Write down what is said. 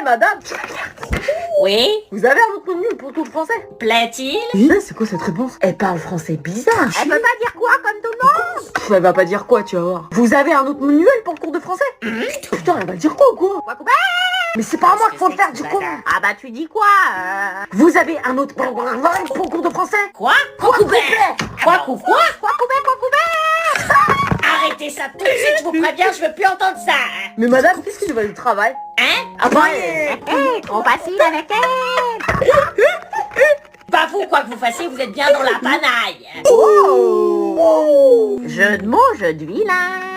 Eh madame, Oui? vous avez un autre mot de nul pour tout le français? Plaît-il? C'est quoi cette réponse? Elle parle français bizarre. Elle peut pas dire quoi comme tout le monde? Pff, elle va pas dire quoi, tu vas voir. Vous avez un autre manuel pour le cours de français? Putain, elle va dire quoi ou quoi? Quoi couper? Mais c'est pas à moi qu'il faut le faire du coup. Ah bah tu dis quoi Vous avez un autre pour le cours de français? Quoi? Quoi couper? Quoi couper? Quoi couper? Arrêtez ça tout de suite, je vous préviens, je veux plus entendre ça. Hein? Mais madame, qu'est-ce que tu vas du travail? Hein? Après, Trop facile avec elle. Bah vous, quoi que vous fassiez, vous êtes bien dans la panaille. oh Jeu de mots, jeu de vilain.